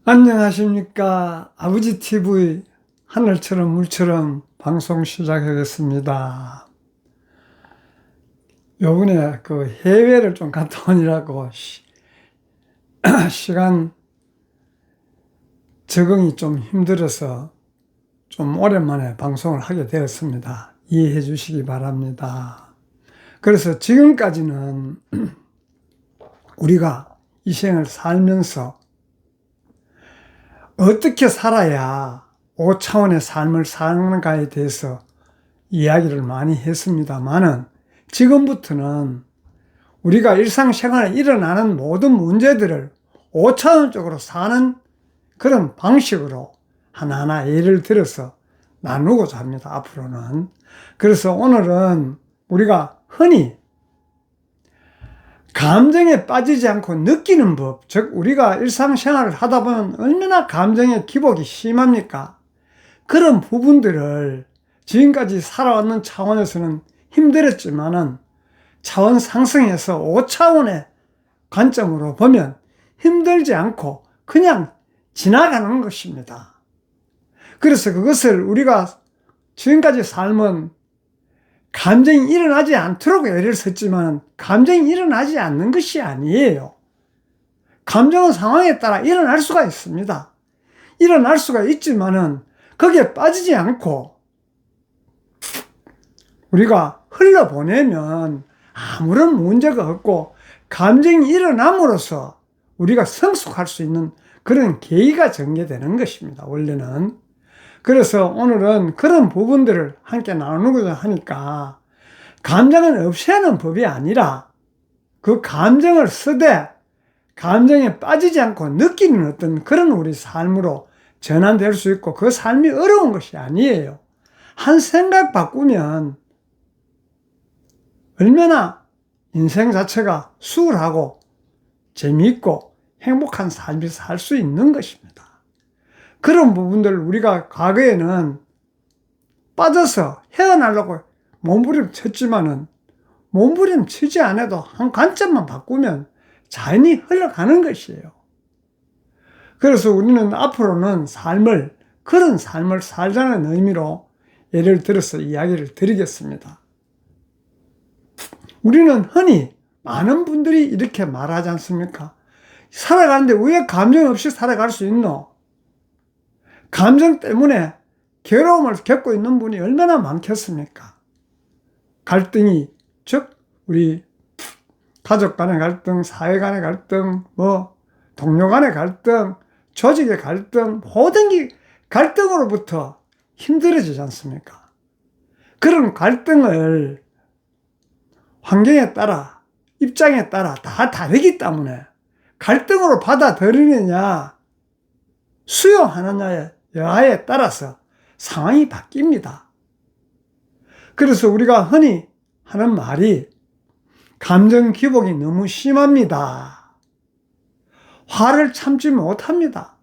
안녕하십니까. 아버지 TV 하늘처럼 물처럼 방송 시작하겠습니다. 요번에 그 해외를 좀 갔다 오느라고 시간 적응이 좀 힘들어서 좀 오랜만에 방송을 하게 되었습니다. 이해해 주시기 바랍니다. 그래서 지금까지는 우리가 이 생을 살면서 어떻게 살아야 5차원의 삶을 사는가에 대해서 이야기를 많이 했습니다만은 지금부터는 우리가 일상생활에 일어나는 모든 문제들을 5차원적으로 사는 그런 방식으로 하나하나 예를 들어서 나누고자 합니다. 앞으로는. 그래서 오늘은 우리가 흔히 감정에 빠지지 않고 느끼는 법, 즉 우리가 일상생활을 하다 보면 얼마나 감정의 기복이 심합니까? 그런 부분들을 지금까지 살아왔는 차원에서는 힘들었지만은 차원 상승해서 5차원의 관점으로 보면 힘들지 않고 그냥 지나가는 것입니다. 그래서 그것을 우리가 지금까지 삶은 감정이 일어나지 않도록 애를 썼지만 감정이 일어나지 않는 것이 아니에요. 감정은 상황에 따라 일어날 수가 있습니다. 일어날 수가 있지만은 거기에 빠지지 않고 우리가 흘러보내면 아무런 문제가 없고 감정이 일어남으로써 우리가 성숙할 수 있는 그런 계기가 전개되는 것입니다. 원래는. 그래서 오늘은 그런 부분들을 함께 나누고자 하니까 감정은 없애는 법이 아니라 그 감정을 쓰되 감정에 빠지지 않고 느끼는 어떤 그런 우리 삶으로 전환될 수 있고 그 삶이 어려운 것이 아니에요. 한 생각 바꾸면 얼마나 인생 자체가 수월하고 재미있고 행복한 삶을 살 수 있는 것입니다. 그런 부분들을 우리가 과거에는 빠져서 헤어나려고 몸부림쳤지만은 몸부림치지 않아도 한 관점만 바꾸면 자연히 흘러가는 것이에요. 그래서 우리는 앞으로는 그런 삶을 살자는 의미로 예를 들어서 이야기를 드리겠습니다. 우리는 흔히 많은 분들이 이렇게 말하지 않습니까? 살아가는데 왜 감정 없이 살아갈 수 있노? 감정 때문에 괴로움을 겪고 있는 분이 얼마나 많겠습니까? 갈등이, 즉 우리 가족 간의 갈등, 사회 간의 갈등, 동료 간의 갈등, 조직의 갈등, 모든 게 갈등으로부터 힘들어지지 않습니까? 그런 갈등을 환경에 따라, 입장에 따라 다 다르기 때문에 갈등으로 받아들이느냐, 수용하느냐의 여하에 따라서 상황이 바뀝니다. 그래서 우리가 흔히 하는 말이 감정 기복이 너무 심합니다. 화를 참지 못합니다.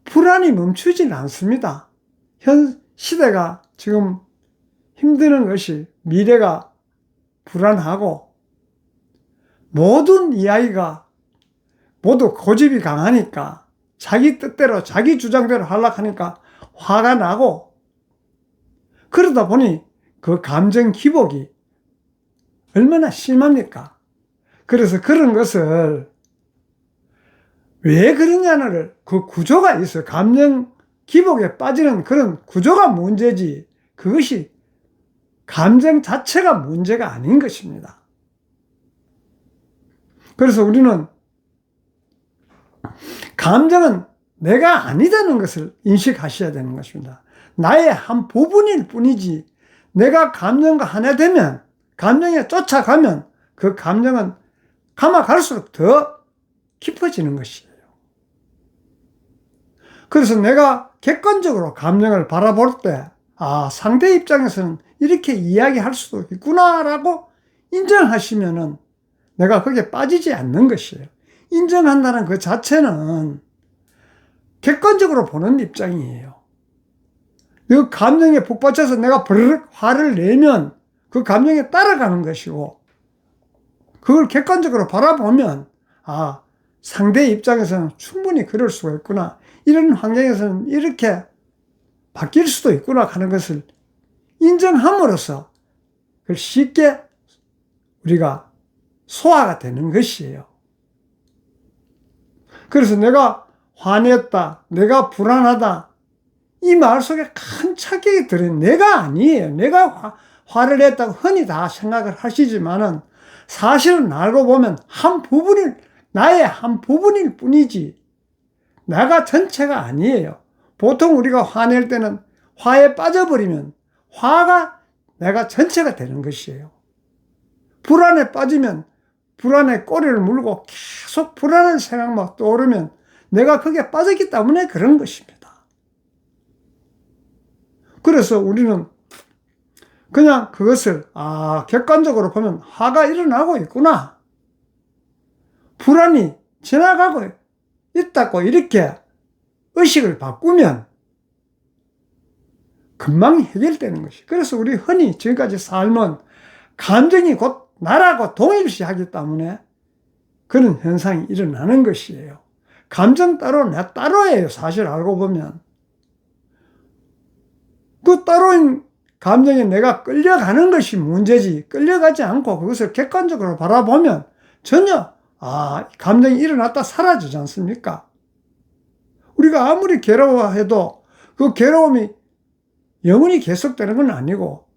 불안이 멈추질 않습니다. 현 시대가 지금 힘드는 것이 미래가 불안하고 모든 이야기가 모두 고집이 강하니까 자기 뜻대로 자기 주장대로 하려고 하니까 화가 나고 그러다 보니 그 감정 기복이 얼마나 심합니까? 그래서 그런 것을 왜 그러냐를 그 구조가 있어요. 감정 기복에 빠지는 그런 구조가 문제지 그것이 감정 자체가 문제가 아닌 것입니다. 그래서 우리는 감정은 내가 아니다는 것을 인식하셔야 되는 것입니다. 나의 한 부분일 뿐이지 내가 감정과 하나 되면 감정에 쫓아가면 그 감정은 가면 갈수록 더 깊어지는 것이에요. 그래서 내가 객관적으로 감정을 바라볼 때 상대 입장에서는 이렇게 이야기할 수도 있구나라고 인정하시면은 내가 거기에 빠지지 않는 것이에요. 인정한다는 그 자체는 객관적으로 보는 입장이에요. 그 감정에 북받쳐서 내가 버르륵 화를 내면 그 감정에 따라가는 것이고 그걸 객관적으로 바라보면 상대의 입장에서는 충분히 그럴 수가 있구나. 이런 환경에서는 이렇게 바뀔 수도 있구나 하는 것을 인정함으로써 그걸 쉽게 우리가 소화가 되는 것이에요. 그래서 내가 화냈다, 내가 불안하다, 이 말 속에 큰 착각이 들은 내가 아니에요. 내가 화를 냈다고 흔히 다 생각을 하시지만은 사실은 알고 보면 나의 한 부분일 뿐이지 내가 전체가 아니에요. 보통 우리가 화낼 때는 화에 빠져버리면 화가 내가 전체가 되는 것이에요. 불안에 빠지면 불안에 꼬리를 물고 계속 불안한 생각만 떠오르면 내가 거기에 빠졌기 때문에 그런 것입니다. 그래서 우리는 그냥 그것을 객관적으로 보면 화가 일어나고 있구나, 불안이 지나가고 있다고 이렇게 의식을 바꾸면 금방 해결되는 것이. 그래서 우리 흔히 지금까지 삶은 감정이 곧 나라고 동일시하기 때문에 그런 현상이 일어나는 것이에요. 감정 따로 내 따로예요. 사실 알고 보면 그 따로인 감정에 내가 끌려가는 것이 문제지, 끌려가지 않고 그것을 객관적으로 바라보면 전혀 감정이 일어났다 사라지지 않습니까? 우리가 아무리 괴로워해도 그 괴로움이 영원히 계속되는 건 아니고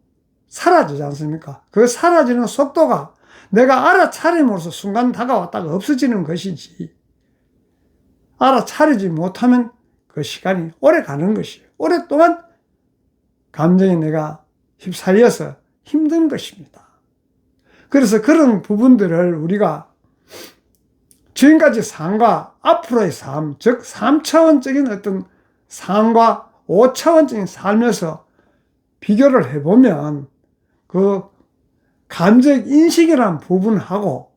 사라지지 않습니까? 그 사라지는 속도가 내가 알아차림으로써 순간 다가왔다가 없어지는 것이지, 알아차리지 못하면 그 시간이 오래 가는 것이에요. 오랫동안 감정에 내가 휩싸여서 힘든 것입니다. 그래서 그런 부분들을 우리가 지금까지 삶과 앞으로의 삶, 즉 3차원적인 어떤 삶과 5차원적인 삶에서 비교를 해보면 그 감정 인식이라는 부분하고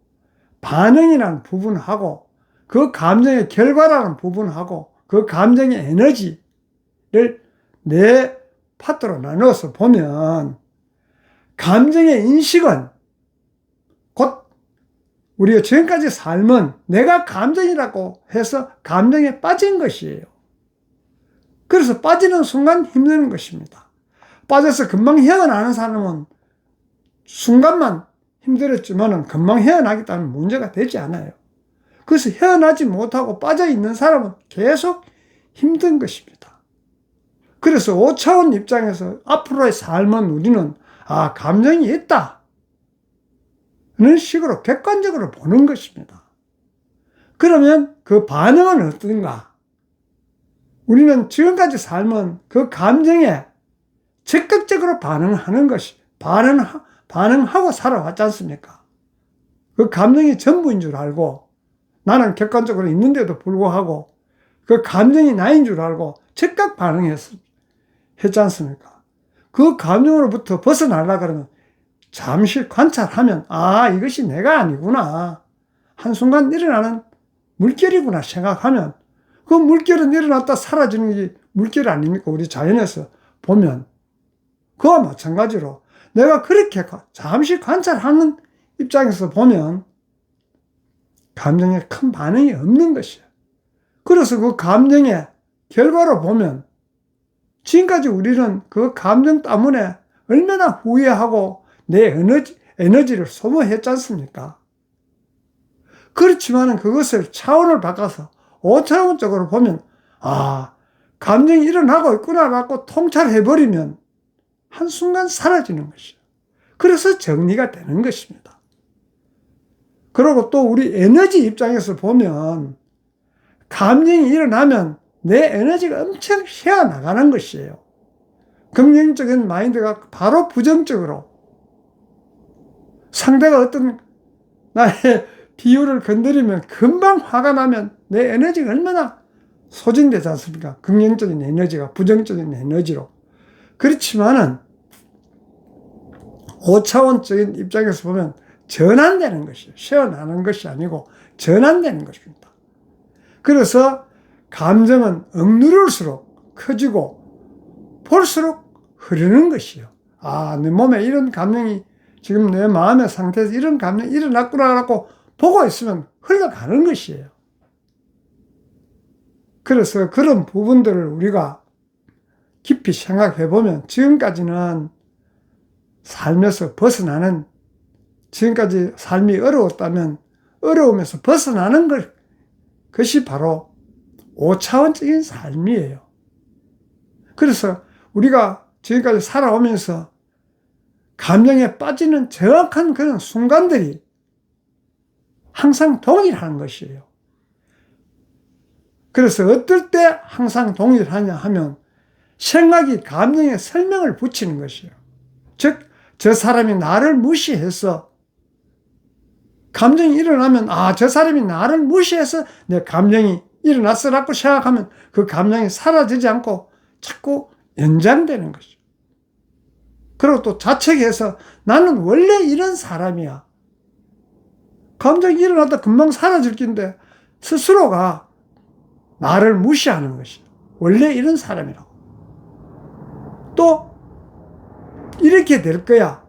반응이라는 부분하고 그 감정의 결과라는 부분하고 그 감정의 에너지를 네 파트로 나누어서 보면 감정의 인식은 곧 우리가 지금까지 삶은 내가 감정이라고 해서 감정에 빠진 것이에요. 그래서 빠지는 순간 힘드는 것입니다. 빠져서 금방 헤어나는 사람은 순간만 힘들었지만 금방 헤어나기 때문에 문제가 되지 않아요. 그래서 헤어나지 못하고 빠져있는 사람은 계속 힘든 것입니다. 그래서 5차원 입장에서 앞으로의 삶은 우리는 감정이 있다 이런 식으로 객관적으로 보는 것입니다. 그러면 그 반응은 어떤가? 우리는 지금까지 삶은 그 감정에 적극적으로 반응하는 것이 반응하고 살아왔지 않습니까? 그 감정이 전부인 줄 알고 나는 객관적으로 있는데도 불구하고 그 감정이 나인 줄 알고 즉각 반응했지 않습니까? 그 감정으로부터 벗어나려고 그러면 잠시 관찰하면 이것이 내가 아니구나, 한순간 일어나는 물결이구나 생각하면 그 물결은 일어났다 사라지는 게 물결 아닙니까? 우리 자연에서 보면 그와 마찬가지로 내가 그렇게 잠시 관찰하는 입장에서 보면 감정에 큰 반응이 없는 것이에요. 그래서 그 감정의 결과로 보면 지금까지 우리는 그 감정 때문에 얼마나 후회하고 내 에너지를 소모했지 않습니까? 그렇지만 그것을 차원을 바꿔서 5차원적으로 보면 감정이 일어나고 있구나라고 통찰해버리면 한순간 사라지는 것이에요. 그래서 정리가 되는 것입니다. 그리고 또 우리 에너지 입장에서 보면 감정이 일어나면 내 에너지가 엄청 새어나가는 것이에요. 긍정적인 마인드가 바로 부정적으로 상대가 어떤 나의 비율을 건드리면 금방 화가 나면 내 에너지가 얼마나 소진되지 않습니까? 긍정적인 에너지가 부정적인 에너지로. 그렇지만은 5차원적인 입장에서 보면 전환되는 것이에요. 새어나는 것이 아니고 전환되는 것입니다. 그래서 감정은 억누를수록 커지고 볼수록 흐르는 것이에요. 내 몸에 이런 감정이 지금 내 마음의 상태에서 이런 감정이 일어났구나라고 보고 있으면 흘러가는 것이에요. 그래서 그런 부분들을 우리가 깊이 생각해 보면 지금까지는 살면서 벗어나는, 지금까지 삶이 어려웠다면 어려움에서 벗어나는 것이 바로 5차원적인 삶이에요. 그래서 우리가 지금까지 살아오면서 감정에 빠지는 정확한 그런 순간들이 항상 동일한 것이에요. 그래서 어떨 때 항상 동일하냐 하면 생각이 감정에 설명을 붙이는 것이에요. 즉, 저 사람이 나를 무시해서 감정이 일어나면 저 사람이 나를 무시해서 내 감정이 일어났으라고 생각하면 그 감정이 사라지지 않고 자꾸 연장되는 것이죠. 그리고 또 자책해서 나는 원래 이런 사람이야. 감정이 일어났다 금방 사라질 텐데 스스로가 나를 무시하는 것이죠. 원래 이런 사람이라고. 또 이렇게 될 거야.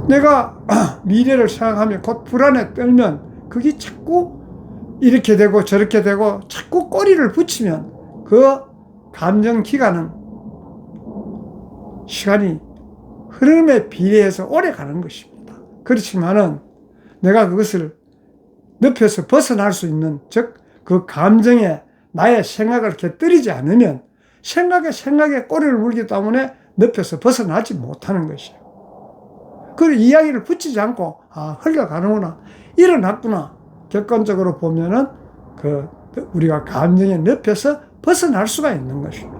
내가 미래를 생각하면 곧 불안에 떨면 그게 자꾸 이렇게 되고 저렇게 되고 자꾸 꼬리를 붙이면 그 감정 기간은 시간이 흐름에 비례해서 오래 가는 것입니다. 그렇지만은 내가 그것을 늪에서 벗어날 수 있는, 즉 그 감정에 나의 생각을 곁들이지 않으면 생각에 꼬리를 물기 때문에 늪에서 벗어나지 못하는 것이에요. 그 이야기를 붙이지 않고 흘러가는구나, 일어났구나. 객관적으로 보면은 우리가 감정의 늪에서 벗어날 수가 있는 것입니다.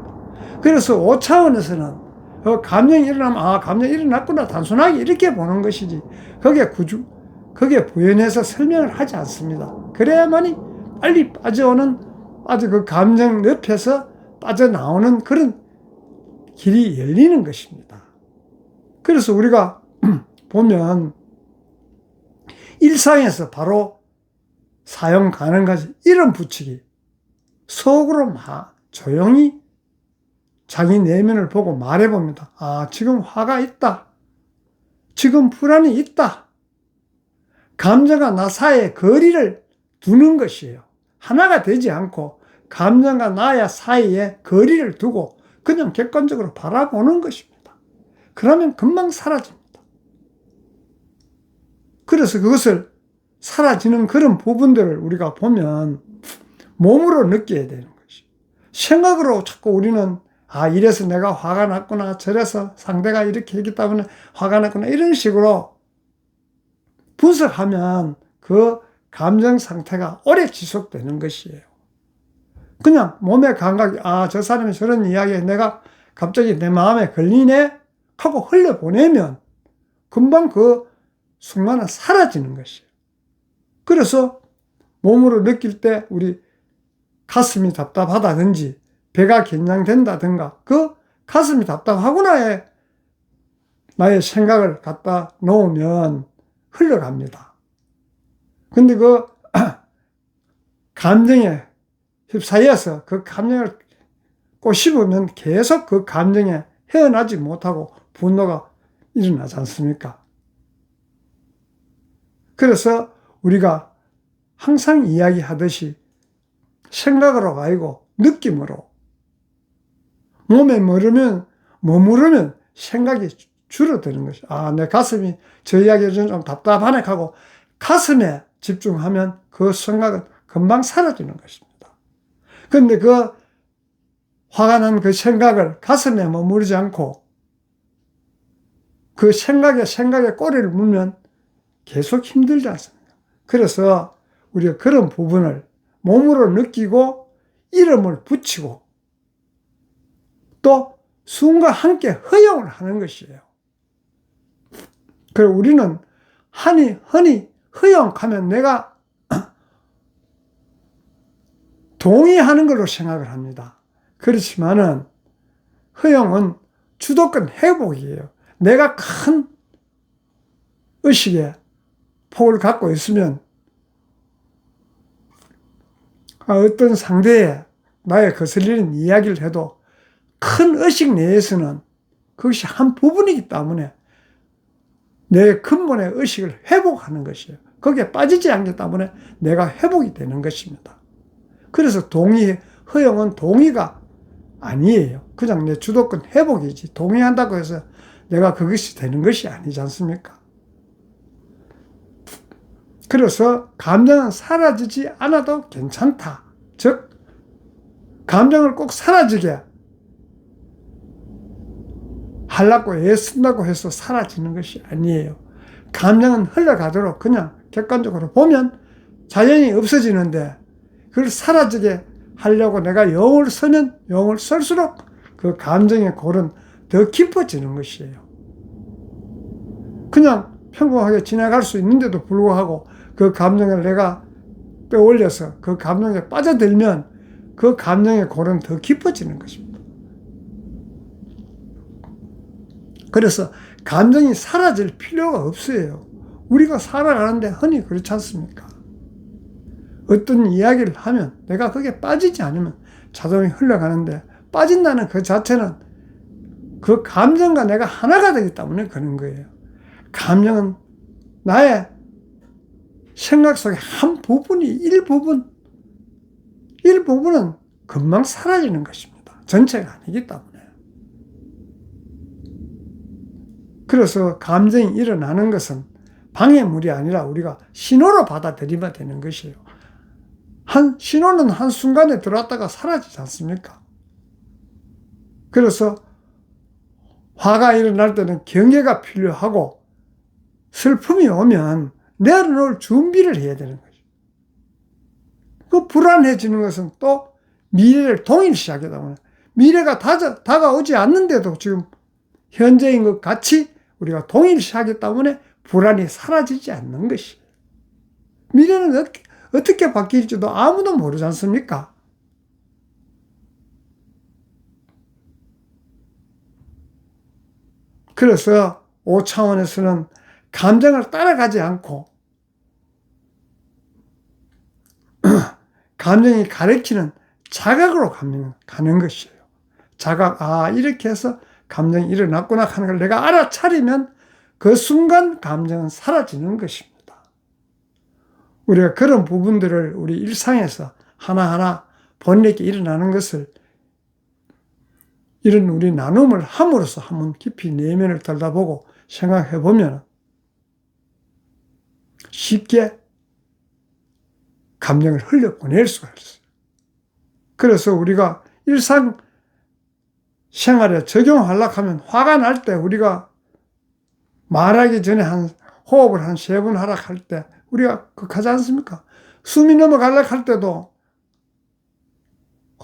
그래서 5차원에서는 감정이 일어나면 감정이 일어났구나 단순하게 이렇게 보는 것이지 거기에 부연해서 설명을 하지 않습니다. 그래야만이 빨리 빠져오는 아주 그 감정 늪에서 빠져나오는 그런 길이 열리는 것입니다. 그래서 우리가 보면 일상에서 바로 사용 가능한 이름 붙이기, 속으로 조용히 자기 내면을 보고 말해봅니다. 지금 화가 있다. 지금 불안이 있다. 감정과 나 사이에 거리를 두는 것이에요. 하나가 되지 않고 감정과 나의 사이에 거리를 두고 그냥 객관적으로 바라보는 것입니다. 그러면 금방 사라집니다. 그래서 그것을 사라지는 그런 부분들을 우리가 보면 몸으로 느껴야 되는 것이. 생각으로 자꾸 우리는 이래서 내가 화가 났구나, 저래서 상대가 이렇게 했기 때문에 화가 났구나, 이런 식으로 분석하면 그 감정 상태가 오래 지속되는 것이에요. 그냥 몸의 감각이 저 사람이 저런 이야기에 내가 갑자기 내 마음에 걸리네 하고 흘려보내면 금방 그 순간은 사라지는 것이에요. 그래서 몸으로 느낄 때 우리 가슴이 답답하다든지 배가 긴장된다든가 그 가슴이 답답하구나에 나의 생각을 갖다 놓으면 흘러갑니다. 근데 그 감정에 휩싸여서 그 감정을 꼬집으면 계속 그 감정에 헤어나지 못하고 분노가 일어나지 않습니까? 그래서 우리가 항상 이야기하듯이 생각으로 아니고 느낌으로 몸에 머무르면 생각이 줄어드는 것이. 내 가슴이 저 이야기가 좀 답답하네 하고 가슴에 집중하면 그 생각은 금방 사라지는 것입니다. 그런데 그 화가 난 그 생각을 가슴에 머무르지 않고 그 생각에 꼬리를 물면 계속 힘들지 않습니까? 그래서 우리가 그런 부분을 몸으로 느끼고 이름을 붙이고 또 숨과 함께 허용을 하는 것이에요. 그리고 우리는 흔히 허용하면 내가 동의하는 걸로 생각을 합니다. 그렇지만은 허용은 주도권 회복이에요. 내가 큰 의식의 폭을 갖고 있으면 어떤 상대에 나의 거슬리는 이야기를 해도 큰 의식 내에서는 그것이 한 부분이기 때문에 내 근본의 의식을 회복하는 것이에요. 거기에 빠지지 않기 때문에 내가 회복이 되는 것입니다. 그래서 허용은 동의가 아니에요. 그냥 내 주도권 회복이지. 동의한다고 해서 내가 그것이 되는 것이 아니지 않습니까? 그래서 감정은 사라지지 않아도 괜찮다. 즉, 감정을 꼭 사라지게 하려고 애쓴다고 해서 사라지는 것이 아니에요. 감정은 흘러가도록 그냥 객관적으로 보면 자연히 없어지는데, 그걸 사라지게 하려고 내가 영을 쓰면 영을 쓸수록 그 감정의 골은 더 깊어지는 것이에요. 그냥 평범하게 지나갈 수 있는데도 불구하고 그 감정을 내가 떠올려서 그 감정에 빠져들면 그 감정의 골은 더 깊어지는 것입니다. 그래서 감정이 사라질 필요가 없어요. 우리가 살아가는데 흔히 그렇지 않습니까? 어떤 이야기를 하면 내가 거기에 빠지지 않으면 자동이 흘러가는데, 빠진다는 그 자체는 그 감정과 내가 하나가 되기 때문에 그런 거예요. 감정은 나의 생각 속의 한 부분이 일부분은 금방 사라지는 것입니다. 전체가 아니기 때문에. 그래서 감정이 일어나는 것은 방해물이 아니라 우리가 신호로 받아들이면 되는 것이에요. 신호는 한순간에 들어왔다가 사라지지 않습니까? 그래서 화가 일어날 때는 경계가 필요하고, 슬픔이 오면 내려놓을 준비를 해야 되는 거죠. 그 불안해지는 것은 또 미래를 동일시하게 되면, 미래가 다가오지 않는데도 지금 현재인 것 같이 우리가 동일시하기 때문에 불안이 사라지지 않는 것이에요. 미래는 어떻게 바뀔지도 아무도 모르지 않습니까? 그래서 5차원에서는 감정을 따라가지 않고 감정이 가리키는 자각으로 가는 것이에요. 자각, 이렇게 해서 감정이 일어났구나 하는 걸 내가 알아차리면 그 순간 감정은 사라지는 것입니다. 우리가 그런 부분들을 우리 일상에서 하나하나 번뇌게 일어나는 것을, 이런 우리 나눔을 함으로써 한번 깊이 내면을 들여다보고 생각해 보면 쉽게 감정을 흘려보낼 수가 있어요. 그래서 우리가 일상 생활에 적용하려고 하면, 화가 날 때 우리가 말하기 전에 호흡을 한 3번 하라 할 때 우리가 하지 않습니까? 숨이 넘어가려고 할 때도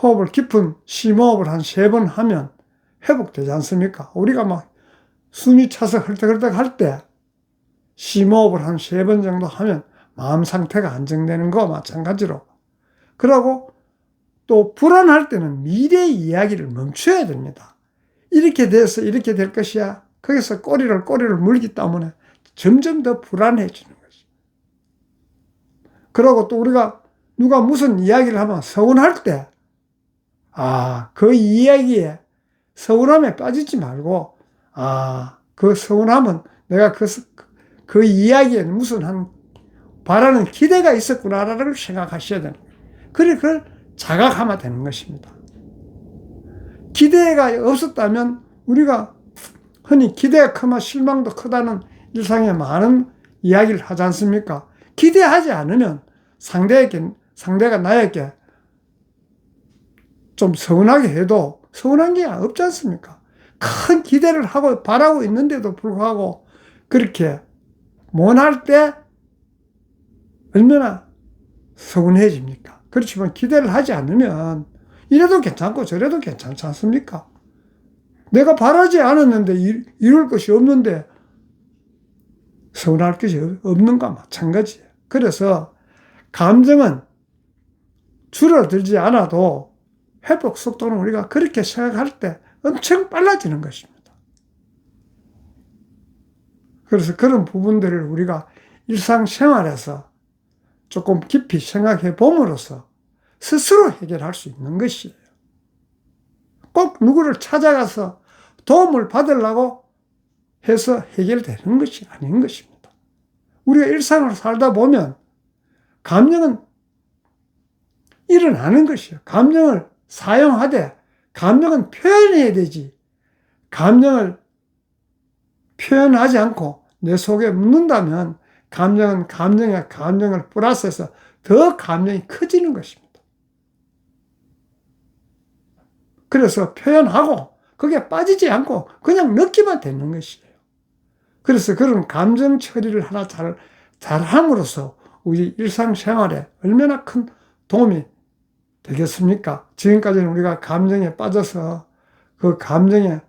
호흡을 깊은 심호흡을 한 3번 하면 회복되지 않습니까? 우리가 막 숨이 차서 헐떡헐떡 할 때 심호흡을 한 3번 정도 하면 마음 상태가 안정되는 거 마찬가지로. 그러고 또 불안할 때는 미래의 이야기를 멈춰야 됩니다. 이렇게 돼서 이렇게 될 것이야. 거기서 꼬리를 물기 때문에 점점 더 불안해지는 거죠. 그러고 또 우리가 누가 무슨 이야기를 하면 서운할 때, 그 이야기에 서운함에 빠지지 말고, 그 서운함은 내가 그 이야기에 무슨 바라는 기대가 있었구나라는 걸 생각하셔야 되는 거예요. 그걸 자각하면 되는 것입니다. 기대가 없었다면 우리가 흔히 기대가 크면 실망도 크다는 일상에 많은 이야기를 하지 않습니까? 기대하지 않으면 상대가 나에게 좀 서운하게 해도 서운한 게 없지 않습니까? 큰 기대를 하고 바라고 있는데도 불구하고 그렇게 못할 때 얼마나 서운해집니까? 그렇지만 기대를 하지 않으면 이래도 괜찮고 저래도 괜찮지 않습니까? 내가 바라지 않았는데 이룰 것이 없는데 서운할 것이 없는 것과 마찬가지예요. 그래서 감정은 줄어들지 않아도 회복 속도는 우리가 그렇게 생각할 때 엄청 빨라지는 것입니다. 그래서 그런 부분들을 우리가 일상생활에서 조금 깊이 생각해 봄으로써 스스로 해결할 수 있는 것이에요. 꼭 누구를 찾아가서 도움을 받으려고 해서 해결되는 것이 아닌 것입니다. 우리가 일상을 살다 보면 감정은 일어나는 것이요. 감정을 사용하되 감정은 표현해야 되지. 감정을 표현하지 않고 내 속에 묻는다면 감정은 감정에 감정을 플러스해서 더 감정이 커지는 것입니다. 그래서 표현하고 거기에 빠지지 않고 그냥 느끼면 되는 것이에요. 그래서 그런 감정 처리를 하나 잘 함으로써 우리 일상생활에 얼마나 큰 도움이 되겠습니까? 지금까지는 우리가 감정에 빠져서 그 감정에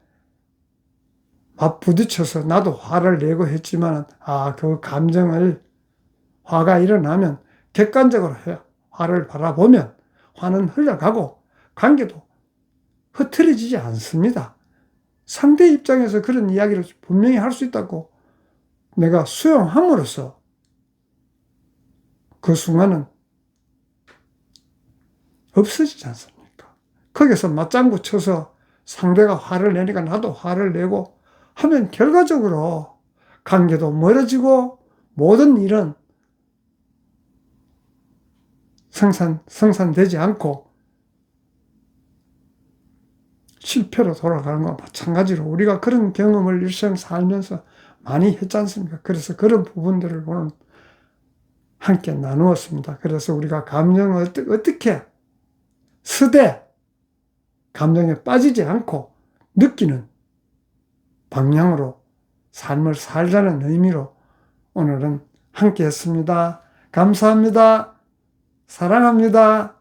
막 부딪혀서 나도 화를 내고 했지만, 그 감정을, 화가 일어나면 객관적으로 화를 바라보면 화는 흘러가고 관계도 흐트러지지 않습니다. 상대 입장에서 그런 이야기를 분명히 할 수 있다고 내가 수용함으로써 그 순간은 없어지지 않습니까? 거기서 맞장구 쳐서 상대가 화를 내니까 나도 화를 내고 하면 결과적으로 관계도 멀어지고 모든 일은 성산되지 않고 실패로 돌아가는 것과 마찬가지로 우리가 그런 경험을 일생 살면서 많이 했지 않습니까? 그래서 그런 부분들을 오늘 함께 나누었습니다. 그래서 우리가 감정을 어떻게 서대 감정에 빠지지 않고 느끼는 방향으로 삶을 살자는 의미로 오늘은 함께 했습니다. 감사합니다. 사랑합니다.